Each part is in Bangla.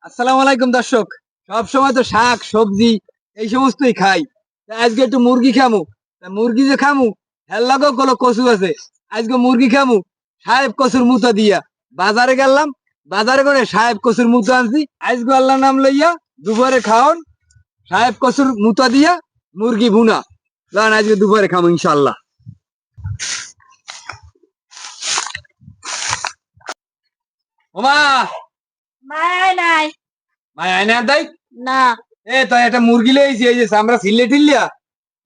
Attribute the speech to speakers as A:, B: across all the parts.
A: আসসালামু আলাইকুম দর্শক। সব সময় তো শাক সবজি এই সমস্তই খাই। তা আজকে একটু মুরগি খামু। তা মুরগি যে খামু হের লাগেও কোনো কচু আছে। আজকে মুরগি খামু সাহেব কচুর মুতা দিয়া। বাজারে গেলাম, বাজারে করে সাহেব কচুর মুতা আনছি। আজকে আল্লাহর নাম লইয়া দুপুরে খাওন সাহেব কচুর মুতা দিয়া মুরগি ভুনা। লান আজকে দুপুরে খামু ইনশাআল্লাহ। ওমা
B: নাই নাই
A: মাই আয়না দেই।
B: না
A: তো একটা মুরগি লইছি, এই যে আমরা সিলে টিল্লিয়া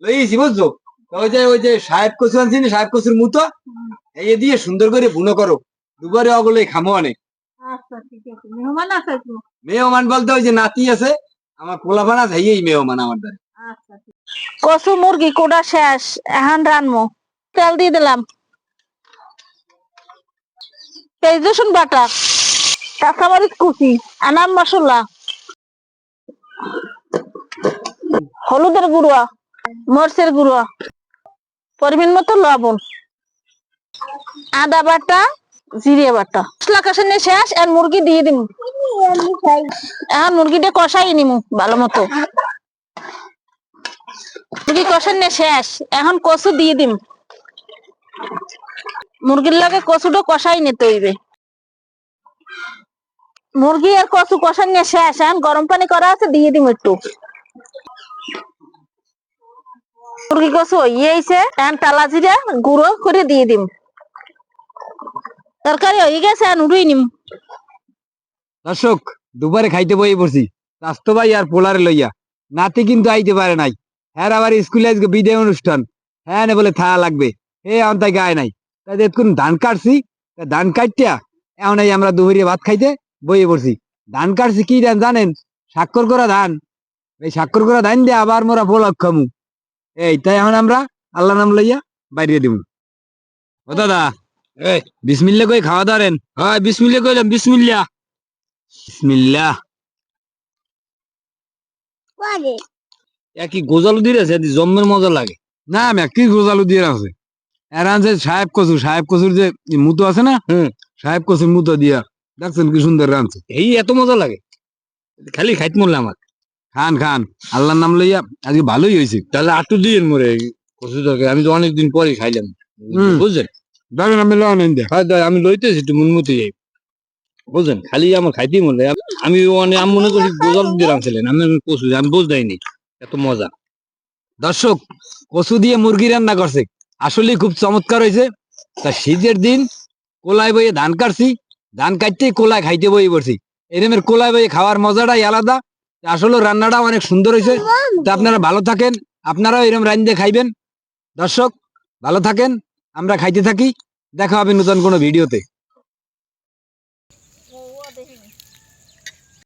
A: লইছি বুঝছো। তো ওই যে সাহেব কচু আনছি না, সাহেব কচুর মুতো এই দিয়ে সুন্দর করে বুনো করো। দুবারে ওগুলো খামো অনেক।
B: আচ্ছা ঠিক আছে, মেহমান আছে তো।
A: মেহমান বলতে ওই যে নাতি আছে আমার পোলাপান আছে, এই মেহমান আমার দ্বারা।
B: আচ্ছা কচু মুরগি কোটা শেষ, এখন রানমো। তেল দিয়ে দিলাম, পেঁয়াজ রসুন বাটা, কাঁচামরিচ কুচি, আনাম মশলা, হলুদের গুঁড়া, মরিচের গুঁড়া, পরিমাণ মতো লবণ, আদা বাটা, জিরে বাটা। মশলা কষানো শেষ, আর মুরগি দিয়ে দিম। এখন মুরগিটা কষাই নিমু ভালো মতো। মুরগি কষানো শেষ, এখন কচু দিয়ে দিম। মুরগির লগে কচুটা কষাই নিতে হইবে। মুরগি আর কচু কষানো শেষ, এখন গরম পানি করা আছে দিয়ে দিম একটু। মুরগি কচু হইয়েছে, এখন টালা জিরা গুঁড়ো করে দিয়ে দিম। তরকারি হয়ে গেছে, এখন উড়ুই নিম।
A: দর্শক দুবারে খাইতে বই পড়ছি স্বাস্থ্য ভাই আর পোলারে লইয়া। নাতি কিন্তু আইতে পারে নাই। হ্যাঁ আবার স্কুলে আজকে বিদায় অনুষ্ঠান। হ্যাঁ না বলে থাকা লাগবে। এখন তাই গায়ে নাই। তাই দেখুন ধান কাটছি, ধান কাটিয়া এখন এই আমরা দুপুরে ভাত খাইতে বইয়ে পড়ছি। ধান কাটছি কি ধান জানেন? স্বাক্ষর করা ধান। এই স্বাক্ষর করা ধান দিয়ে আবার মোরা পোলাও খামু। এই তাই এখন আমরা আল্লাহ নাম লইয়া বাইরে দিব। ও দাদা বিসমিল্লা কই খাওয়া দাঁড়েন। হ্যাঁ বিসমিল্লা কইলাম, বিসমিল্লা বিসমিল্লাহ। কি গোজালু দিয়ে আছে, জম্মের মজা লাগে না। আমি কি গোজালু দিয়ে আছে এর আনছে সাহেব কচু, সাহেব কচুর যে মুতো আছে না, সাহেব কচুর মুতো দিয়া দেখছেন কি সুন্দর রাঁধছে। এই এত মজা লাগে, খালি খাইতে মরলে আমার। খান খান আল্লাহর নাম লইয়া, আজকে ভালোই হয়েছে। তাহলে আটু দিয়ে মরে কচু তরকারি আমি তো অনেকদিন পরে খাইলাম, বুঝলেন? দেখেন আমি আমি লইতেছি একটু মুনমুতি যাই, বুঝলেন? খালি আমার খাইতেই মরলে। আমি আমি মনে করছি গোজাল দিয়ে রাঁধছিলেন, আমি কচু আমি বুঝতেইনি এত মজা। দর্শক কচু দিয়ে মুরগি রান্না করছে, আসলে খুব চমৎকার হয়েছে। তা শীতের দিন কোলায় বইয়ে ধান কাটছি, ধান কাটতেই কোলায় খাইতে বই পড়ছি। এরমের কোলায় বইয়ে খাওয়ার মজাটাই আলাদা। আসলে রান্নাটাও অনেক সুন্দর হয়েছে। তা আপনারা ভালো থাকেন, আপনারাও এরম রান্ধে খাইবেন। দর্শক ভালো থাকেন, আমরা খাইতে থাকি। দেখা হবে নতুন কোনো ভিডিওতে।